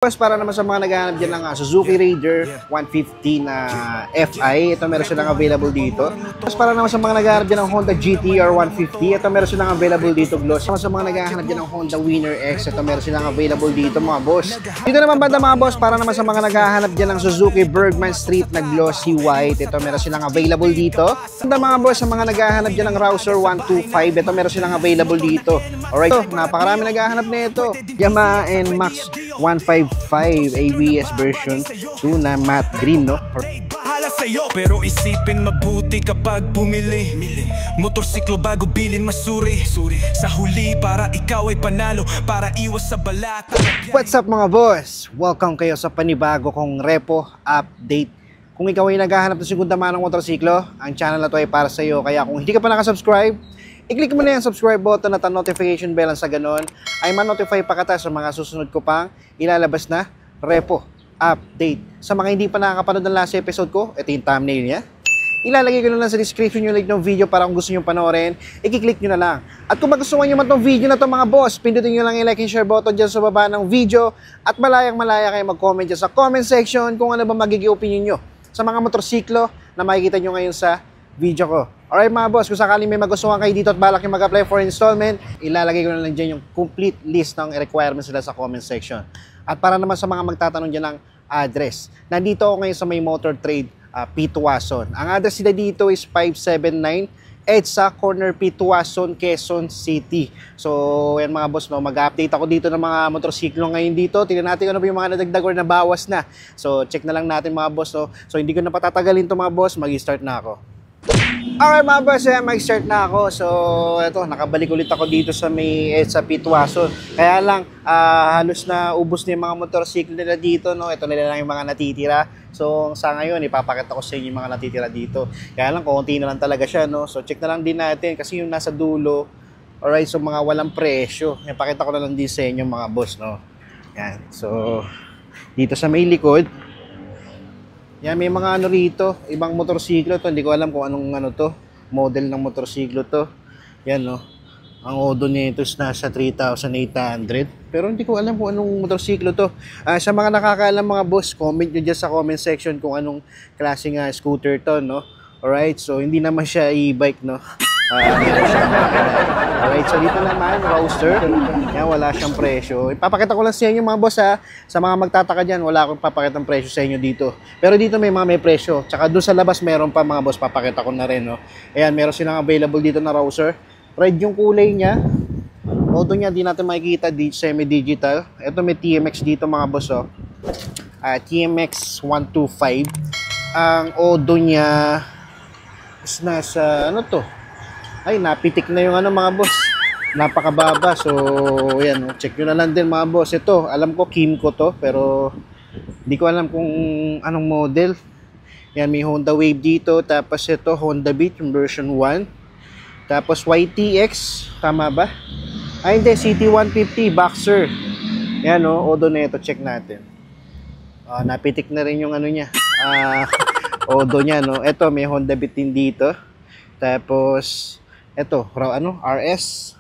Boss, para naman sa mga naghahanap dyan ng Suzuki Raider 150 na FI, ito meron silang available dito. Tapos para naman sa mga naghahanap dyan ng Honda GT or 150, ito meron silang available dito, Gloss. Sa mga naghahanap dyan ng Honda Winner X, ito meron silang available dito, mga boss. Dito naman banda, mga boss, para naman sa mga naghahanap dyan ng Suzuki Bergman Street na glossy white, ito meron silang available dito. Banda, mga boss, sa mga naghahanap dyan ng Rouser 125, ito meron silang available dito. Alright, so, napakarami naghahanap na ito. Yamaha NMAX 155 ABS version 2 na matte green, no? Pero isipin mabuti kapag bumili motorsiklo bago bilin masuri sa huli para ikaw ay panalo, para iwas sa balata. What's up mga boss? Welcome kayo sa panibago kong repo update. Kung ikaw ay naghahanap ng segunda manong motorsiklo, ang channel na to ay para sa iyo. Kaya kung hindi ka pa nakasubscribe, i-click mo na yung subscribe button at ang notification bell, sa ganon ay ma-notify pa kita sa mga susunod ko pang ilalabas na repo update. Sa mga hindi pa nakakapanood ng last episode ko, ito yung thumbnail niya. Ilalagay ko na lang sa description yung link ng video para kung gusto nyo panoorin, i-click nyo na lang. At kung magustuhan nyo man itong video na to mga boss, pindutin nyo lang yung like and share button dyan sa baba ng video at malayang-malaya kayo mag-comment dyan sa comment section kung ano ba magiging opinion nyo sa mga motorsiklo na makikita nyo ngayon sa video ko. Alright mga boss, kung sakaling may magustuhan kayo dito at balak yung mag-apply for installment, ilalagay ko na lang dyan yung complete list ng requirements nila sa comment section. At para naman sa mga magtatanong dyan ng address, nandito ako ngayon sa may Motor Trade P. Tuason. Ang address nila dito is 579 EDSA Corner P. Tuason, Quezon City. So yan mga boss, no, mag-update ako dito ng mga motorsiklo ngayon dito. Tingnan natin ano ba yung mga nadagdag or nabawas na. So check na lang natin mga boss, no. So hindi ko na patatagalin to mga boss, mag-start na ako. Alright mga boss, mag-start na ako. So eto, nakabalik ulit ako dito sa may EDSA P. Tuason. Kaya lang, halos na ubos na yung mga motorsiklo nila dito, no. Ito nila lang yung mga natitira. So sa ngayon, ipapakita ko sa inyo yung mga natitira dito. Kaya lang, konti na lang talaga siya, no. So check na lang din natin kasi yung nasa dulo. Alright, so mga walang presyo. Ipakita ko na lang din sa inyo mga boss, no. Yan. So dito sa may likod, yan, may mga ano rito, ibang motorsiklo to. Hindi ko alam kung anong ano to, model ng motorsiklo to. Yan, no. Ang odo nito is nasa 3,800. Pero hindi ko alam kung anong motorsiklo to. Sa mga nakakaalam mga boss, comment nyo dyan sa comment section kung anong klaseng scooter to, no. Alright, so hindi naman siya e-bike, no. Alright, so dito naman, Rouser. Yan, wala siyang presyo. Ipapakita ko lang sa inyo mga boss, ha. Sa mga magtataka dyan, wala akong papakita ng presyo sa inyo dito. Pero dito may presyo. Tsaka doon sa labas meron pa mga boss, papakita ko na rin, no. Ayan, meron silang available dito na Rouser. Red yung kulay niya. Odo niya, di natin makikita, semi-digital. Ito may TMX dito mga boss, oh. TMX 125. Ang odo niya is nasa, ano to? Ay, napitik na yung ano mga boss. Napakababa. So, yan. Check nyo na lang din mga boss. Ito, alam ko Kimco to. Pero, hindi ko alam kung anong model. Yan, may Honda Wave dito. Tapos ito, Honda Beat, yung version 1. Tapos YTX. Tama ba? Ay, hindi. CT150, Boxer. Yan, o. Odo na ito. Check natin. Napitik na rin yung ano niya. Odo niya, no. Ito, may Honda Beat din dito. Tapos, ito, RS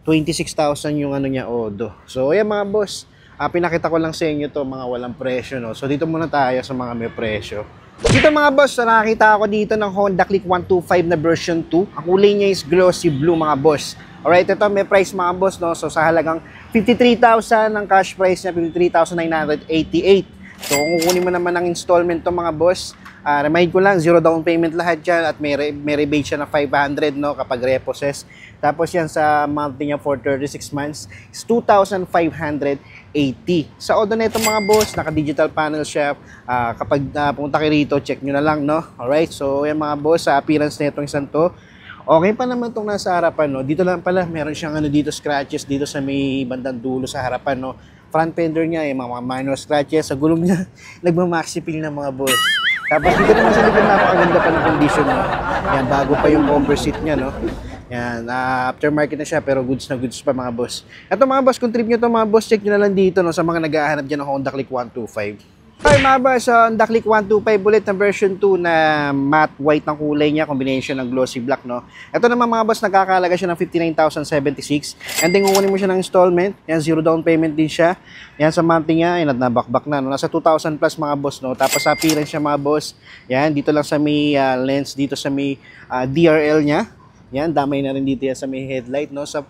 26,000 yung ano niya, odo. So ayan mga boss, pinakita ko lang sa inyo to, mga walang presyo, no. So dito muna tayo sa mga may presyo. Dito mga boss, nakakita ako dito ng Honda Click 125 na version 2. Ang kulay niya is glossy blue mga boss. Alright, ito may price mga boss, no. So sa halagang 53,000 ang cash price niya, 53,988. So kung kukunin mo naman ng installment to mga boss, remind ko lang, zero down payment lahat dyan at may rebate siya na 500, no, kapag repossess. Tapos yan sa monthly niya for 36 months is 2,580. Sa odo na ito mga boss, naka-digital panel siya. Kapag pumunta kayo rito, check nyo na lang, no. Alright, so yan mga boss, sa appearance na itong isang to, okay pa naman itong nasa harapan, no. Dito lang pala, meron siyang ano dito, scratches dito sa may bandang dulo sa harapan, no. Front fender niya, mga minor scratches. Sa gulong niya, nagmamaxi peel ng mga boss. Tapos dito naman sa likod, napakaganda pa ng condition, no. Yan, bago pa yung cover seat niya, no. Yan, aftermarket na siya pero goods na goods pa mga boss. Ito mga boss, kung trip nyo to mga boss, check nyo na lang dito, no, sa mga nag-ahanap dyan ng Honda Click 125. Okay mga boss, Honda Click 125 ulit na version 2 na matte white ng kulay niya, combination ng glossy black, no? Ito naman mga boss, nagkakalaga siya ng 59,076. And then kukunin mo siya ng installment, yan, 0 down payment din siya. Yan sa monthly niya, yan, at nabakbak na, no? Nasa 2,000 plus mga boss, no? Tapos sa appearance siya mga boss, yan, dito lang sa may lens, dito sa may DRL niya. Yan, damay na rin dito yan sa may headlight, no? Sa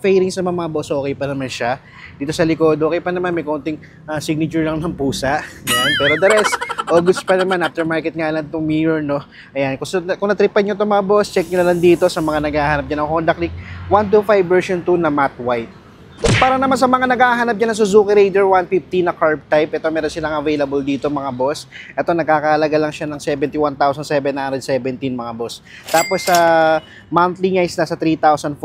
fairings sa mga boss, okay pa naman siya. Dito sa likod, okay pa naman, may konting signature lang ng pusa. Yan, pero the rest, August pa naman, aftermarket nga lang itong mirror, no? Ayan, kung natripan nyo ito mga boss, check nyo na lang dito sa mga naghahanap dyan ng Honda Click 125 version 2 na matte white. Para naman sa mga naghahanap dyan ng Suzuki Raider 150 na carb type, ito meron silang available dito mga boss. Ito nagkakalaga lang siya ng 71,717 mga boss. Tapos sa monthly niya is nasa 3,427.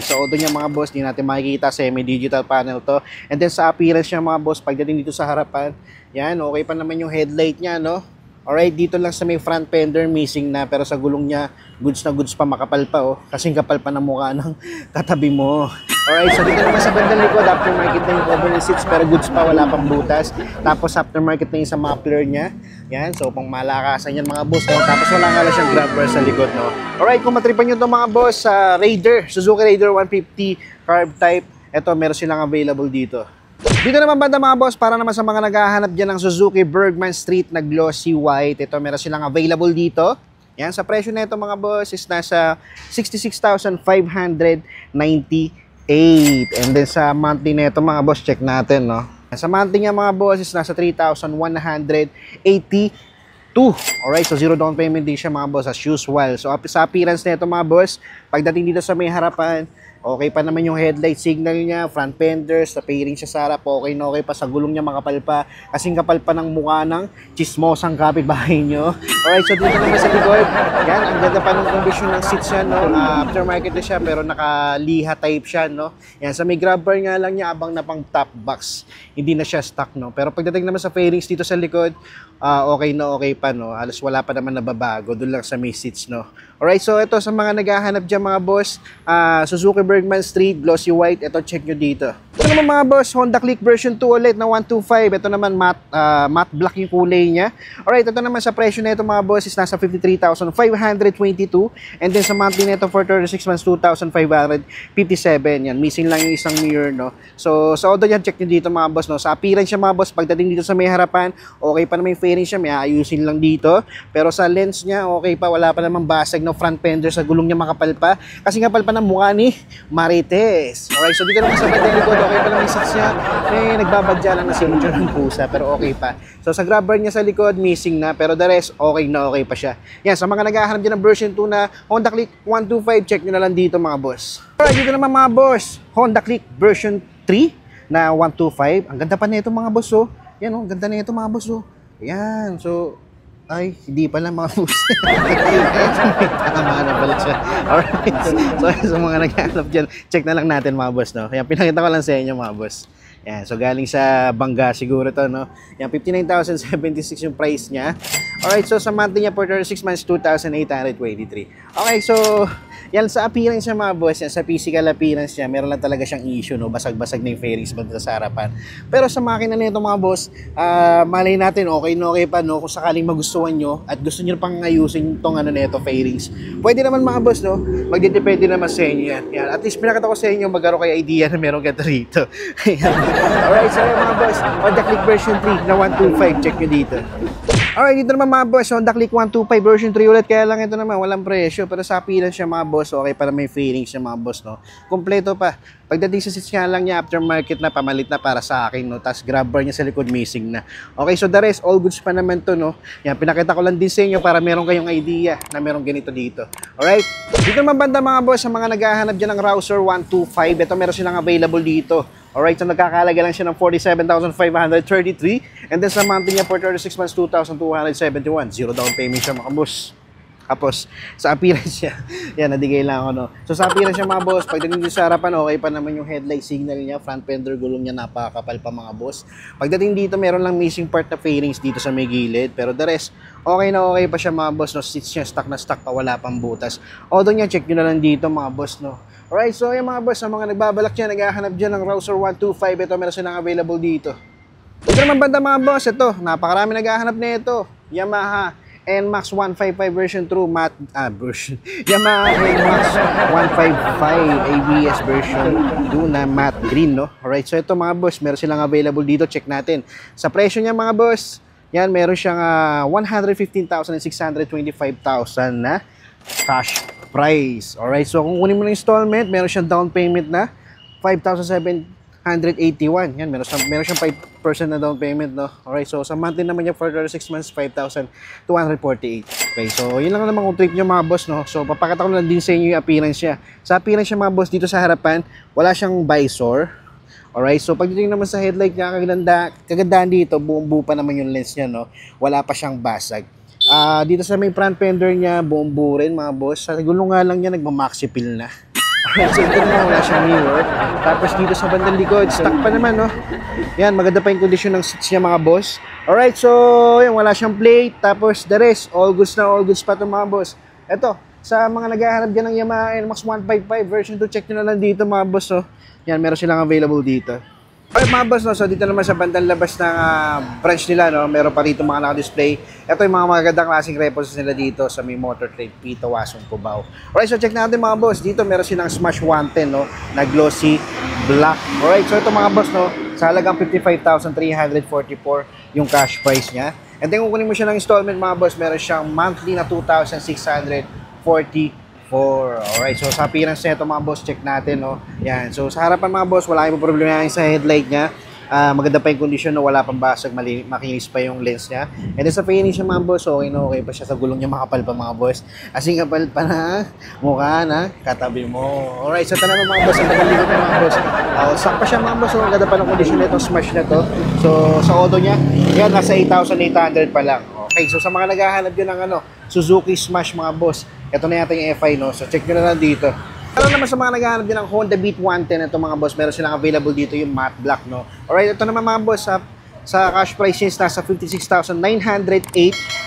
So although niya mga boss, di natin makikita, semi-digital panel to. And then sa appearance niya mga boss, pagdating dito sa harapan, yan, okay pa naman yung headlight niya, no? Alright, dito lang sa may front fender missing na, pero sa gulong niya goods na goods pa, makapal pa oh. Kasing kapal pa ng mukha ng katabi mo. Alright, so dito naman sa bandang likod, aftermarket na yung cover ng seats pero goods pa, wala pang butas. Tapos aftermarket na yung sa muffler niya. Yan, so pang malakasan yan mga boss, no? Tapos wala nga lang siyang grab bar sa likod, no? Alright, kung matripan nyo ito mga boss sa Raider, Suzuki Raider 150 carb type, ito meron silang available dito. Dito naman banda mga boss, para naman sa mga naghahanap dyan ng Suzuki Bergman Street na glossy white, ito meron silang available dito. Yan, sa presyo na ito mga boss is nasa 66,598. And then sa monthly na ito mga boss, check natin, no? Sa monthly nga mga boss is nasa 3,182. Alright, so 0 down payment din siya mga boss as usual. So sa appearance na ito mga boss, pagdating dito sa may harapan, okay pa naman yung headlight signal niya, front fenders, sa fairing siya sa harap, okay na okay pa, sa gulong niya makapal pa, kasing kapal pa ng mukha ng chismosang kapitbahay nyo. Alright, so dito naman sa likod, yan, ang ganda pa ng condition ng seats siya, no? Aftermarket na siya, pero nakaliha type siya, no? Yan, sa may grab bar nga lang niya, abang na pang top box, hindi na siya stock, no? Pero pagdating naman sa fairings dito sa likod, okay na okay pa, no? Halos wala pa naman nababago, doon lang sa may seats, no? Alright, so ito sa mga naghahanap dyan mga boss, Suzuki Bergman Street, glossy white, ito check nyo dito. Ito naman mga boss, Honda Click version 2 ulit na 125, ito naman matte black yung kulay niya. Alright, ito naman sa presyo na ito mga boss is nasa 53,522, and then sa monthly na ito for 36 months, 2,557, yan, missing lang yung isang mirror, no? So sa auto yan, check nyo dito mga boss, no? Sa appearance siya mga boss, pagdating dito sa may harapan, okay pa naman yung fairing siya, may ayusin lang dito, pero sa lens niya, okay pa, wala pa namang basag, no? Front fender, sa gulong niya makapal pa, kasi kapal pa ng mukha ni Marites. Alright, so dito naman sa bandang likod, okay pa lang yung seats niya, nagbabadya lang na signature ng pusa, pero okay pa. So sa grab bar niya sa likod, missing na, pero the rest, okay na okay pa siya. Yan, sa mga naghahanap dyan ng version 2 na Honda Click 125, check nyo na lang dito mga boss. Alright, dito naman mga boss, Honda Click version 3 na 125. Ang ganda pa na ito mga boss, oh. Yan, oh, ganda na ito mga boss, oh. Yan, so ay, hindi pala mga boss. Tama na pala siya. Alright. So, sa mga naghahanap dyan, check na lang natin mga boss, no? Kaya pinakita ko lang sa inyo mga boss. Yan, so galing sa Bangga siguro to, no? Yan, 59,076 yung price niya. Alright, so sa monthly niya for 36 months, 2,823. Okay, so yan sa appearance niya mga boss, yan sa physical appearance niya, meron lang talaga siyang issue, no? Basag-basag na yung fairings banda sa harapan. Pero sa makina nito mga boss, malay natin okay na okay pa, no? Kung sakaling magustuhan nyo at gusto nyo pang ayusin itong ano nito, fairings, pwede naman mga boss, no? Magdidepende naman sa inyo yan. Yan. At least pinakita ko sa inyo, magkaroon kayo idea na meron ganito rito. Alright, so yan mga boss, Honda Click version 3 na 125, check nyo dito. Alright, dito naman mga boss, Honda Click 125 version 3 ulit, kaya lang ito naman, walang presyo, pero sa appearance siya mga boss, okay para may fairings siya mga boss, no? Kompleto pa. Pagdating sa seats nga lang niya, aftermarket na, pamalit na para sa akin, no? Tapos grab bar niya sa likod, missing na. Okay, so the rest, all goods pa naman to, no? Yan, pinakita ko lang din sa inyo para meron kayong idea na meron ganito dito. Alright, dito naman banda mga boss, sa mga naghahanap dyan ng Rouser 125, ito meron silang available dito. Alright, so nagkakalaga lang siya ng 47,533. And then sa monthly niya for 36 months, 2,271. 0 down payment siya mga boss. Tapos sa appearance niya, yan, nadigay lang ako, no? So sa appearance niya mga boss, pagdating dito sa harapan, okay pa naman yung headlight signal niya, front fender gulong niya, napakakapal pa mga boss. Pagdating dito, meron lang missing part na fairings dito sa may gilid, pero the rest, okay na okay pa siya mga boss, no? Seats niya, stock na stock pa, wala pang butas. Although niya, check nyo na lang dito mga boss, no? Alright, so yung mga boss, sa mga nagbabalak dyan, naghahanap dyan ng Rouser 125, ito meron silang available dito. Dito naman banda mga boss, ito, napakarami naghahanap na ito. Yamaha NMAX 155 version 2 matte version. Yamaha NMAX 155 ABS version 2 na matte green, no? Alright, so ito mga boss, meron silang available dito, check natin. Sa presyo niya mga boss, yan, meron siyang 115,000 and 625,000 na cash price. Alright, so kung kunin mo ng installment, meron siyang down payment na 5,781. Yan, meron siyang 5% na down payment, no? Alright, so sa monthly naman niya for 6 months, 5,248. Okay, so yun lang naman kung trick nyo mga boss, no? So papakita ko na din sa inyo yung appearance niya. Sa appearance niya mga boss, dito sa harapan, wala siyang visor. Alright, so pagdating naman sa headlight niya, kagandahan dito, buong-buo pa naman yung lens niya, no? Wala pa siyang basag. Dito sa may front fender niya, buong-buo rin mga boss. Sa gulong nga lang niya, nagmamaxi fill na. Alright, so ito naman, wala siyang mirror. Tapos dito sa bandang likod, stock pa naman, no? Yan, maganda pa yung condition ng seats niya mga boss. Alright, so yan, wala siyang plate. Tapos the rest, all goods na all goods pa ito mga boss. Ito, sa mga naghahanap dyan ng Yamaha NMAX 155 version 2, check nyo na lang dito mga boss, oh. Yan, meron silang available dito. Alright mga boss, no? So dito naman sa bandang labas ng branch nila, no? Meron pa rito mga naka-display. Ito yung mga magagandang klaseng repos nila dito sa may Motor Trade Pito, Wasong, Cubao. Alright, so check natin mga boss. Dito meron silang Smash 110, no? Na glossy black. Alright, so ito mga boss, no? Sa halagang 55,344 yung cash price niya. And then kung kunin mo siya ng installment mga boss, meron siyang monthly na 2,644. Alright, so sa appearance niya ito mga boss, check natin, no? Yan, so sa harapan mga boss, wala kayong problema sa headlight niya. Maganda pa yung condition, no? Wala pang basag, makinis pa yung lens niya. And then sa finish niya mga boss, okay na okay pa siya. Sa gulong niya makapal pa mga boss. Asing kapal pa na mukha na katabi mo. Alright, so ito naman mga boss, ang tagalikot na mga boss. Sak pa siya mga boss, so ang ganda pa ng condition na itong Smash na to. So sa auto niya, yan, nasa 8,800 pa lang. Okay, so sa mga naghahanap din ng Suzuki Smash mga boss, ito na yata yung FI, no? So check nyo na lang dito. Pero naman sa mga naghahanap din ng Honda Beat 110, ito mga boss, meron silang available dito yung matte black, no? Alright, ito naman mga boss, sa cash price since nasa 56,908.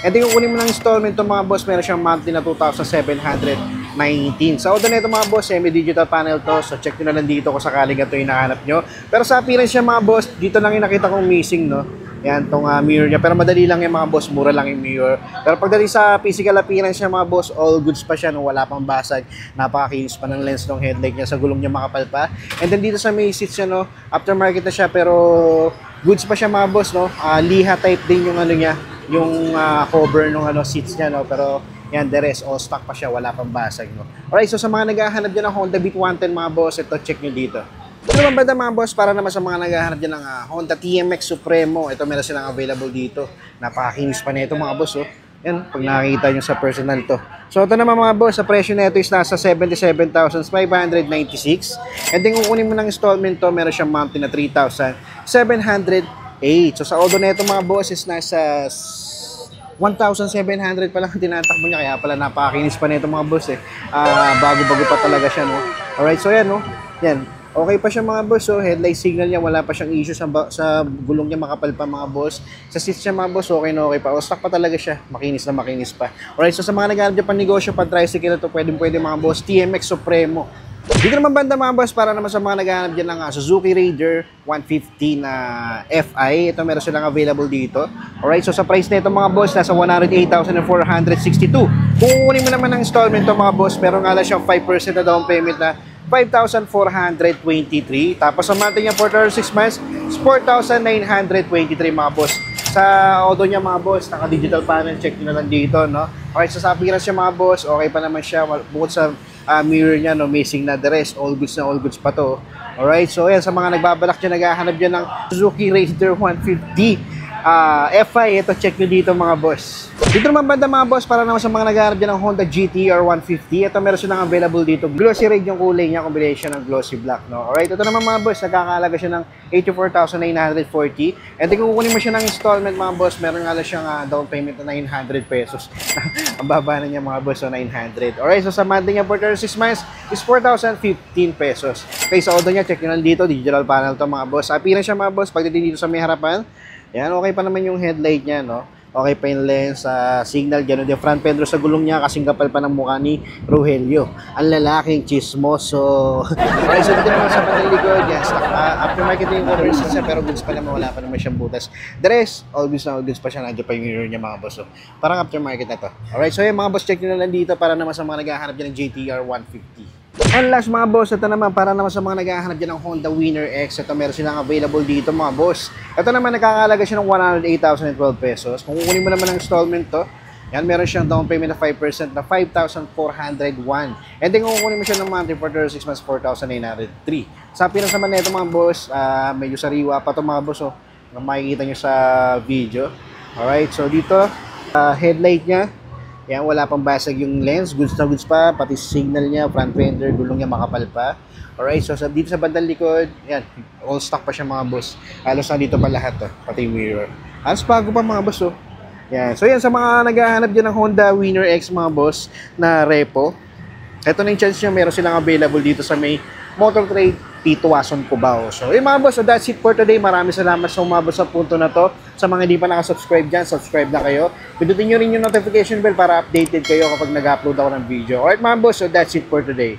And then kung kunin mo ng installment ito mga boss, meron siyang monthly na 2,719. Sa auto na ito mga boss, semi-digital panel to. So check nyo na lang dito kung sakaling ito yung nahanap nyo. Pero sa appearance niya mga boss, dito lang yung nakita kong missing, no? Yan, tong mirror niya. Pero madali lang yung mga boss, mura lang yung mirror. Pero pagdating sa physical appearance niya mga boss, all goods pa siya, no? Wala pang basag. Napakakinis pa ng lens ng headlight niya. Sa gulong niya makapal pa. And then dito sa may seats niya, no? Aftermarket na siya, pero goods pa siya mga boss, no? Liha type din yung niya, yung cover ng seats niya, no? Pero yan, the rest, all stock pa siya, wala pang basag, no? Alright, so sa mga naghahanap dyan ng Honda Beat 110 mga boss, ito, check nyo dito. Ito naman ba mga boss, para naman sa mga naghahanap dyan ng Honda TMX Supremo, ito meron silang available dito. Napakakinis pa nito mga boss, oh. Yan, pag nakikita nyo sa personal to. So ito naman mga boss, sa presyo nito is nasa 77,596. And then kung kunin mo ng installment to, meron siyang monthly na 3,708. So sa auto nito mga boss is nasa 1,700 pa lang tinatakbo niya, kaya pala napakakinis pa nito mga boss, eh. Bago-bago pa talaga siya, no? Alright, so yan, no? Yan. Okay pa siya mga boss, so headlight signal niya, wala pa siyang issue sa gulong niya, makapal pa mga boss. Sa seats niya mga boss, okay na okay pa. O stock pa talaga siya, makinis na makinis pa. Alright, so sa mga naghahanap dyan pang negosyo, pang tricycle na to, pwede mga boss, TMX Supremo. Dito naman banda mga boss, para naman sa mga naghahanap dyan ng Suzuki Raider 150 na FI. Ito meron silang available dito. Alright, so sa price na ito mga boss, nasa 108,462. Kung kukunin mo naman ng installment to mga boss, meron nga lang siyang 5% na down payment na 5,423. Tapos sa monthly niya for 6 months, 4,923 mga boss. Sa auto niya mga boss, naka-digital panel, check nyo na lang dito, no? Okay, so sa appearance niya mga boss, okay pa naman siya. Bukod sa mirror niya, no, missing na the rest, all goods na all goods pa to. Alright, so yan, sa mga nagbabalak dyan, naghahanap dyan ng Suzuki Raider 150 FI, ito check nyo dito mga boss. Dito naman banda mga boss, para naman sa mga naghahanap dyan ng Honda GT-R 150, ito meron silang available dito. Glossy red yung kulay niya, combination ng glossy black, no? Alright, ito naman mga boss, nagkakalaga siya ng 84,940. And then kung kukunin mo siya ng installment mga boss, meron nga lang siyang down payment na 900 pesos. Ang baba na niya mga boss, so 900. Alright, so sa monthly niya for 36 months is 4,015 pesos. Okay, sa auto niya, check nyo lang dito, digital panel to mga boss. Appearance siya mga boss, pagdating dito sa may harapan, yan, okay pa naman yung headlight niya, no? Okay pa yung lens, signal, gano'n din. Front fender sa gulong niya, kasing kapal pa ng mukha ni Rogelio. Ang lalaking chismoso. Okay, so dito naman sa bandang likod, yes, aftermarket yung cover siya, pero goods pa naman, wala pa naman siyang butas. The rest, all goods pa siya, nandiyan pa yung mirror niya mga boss. So, parang aftermarket na to. Alright, so yung mga boss, check nyo na lang dito para naman sa mga naghahanap dyan ng JTR 150. And last mga boss, ito naman para naman sa mga naghahanap dyan ng Honda Winner X. Ito meron silang available dito mga boss. Ito naman nakakalaga siya ng 108,012 pesos. Kung kukunin mo naman ng installment to, yan meron siyang down payment na 5% na 5,401. And then kung kukunin mo siya ng monthly for 36 months, 4,903. Sa pinas naman nito mga boss, medyo sariwa pa ito mga boss. Oh, makikita nyo sa video. Alright, so dito, headlight niya. Yan, wala pang basag yung lens, goods na goods pa, pati signal niya, front fender, gulong niya makapal pa. Alright, so dito sa bandang likod, yan, all stock pa siya mga boss. Halos na dito pa lahat, pati mirror. Halos bago pa mga boss, oh. Yan, so yan sa mga naghahanap dyan ng Honda Winner X mga boss na repo. Ito na yung chance nyo, meron silang available dito sa may Motor Trade Tituason, Cubao. So yung mga boss, so that's it for today. Maraming salamat sa umabot sa punto na to. Sa mga hindi pa nakasubscribe dyan, subscribe na kayo. Pindutin nyo rin yung notification bell para updated kayo kapag nag-upload ako ng video. Alright mga boss, so that's it for today.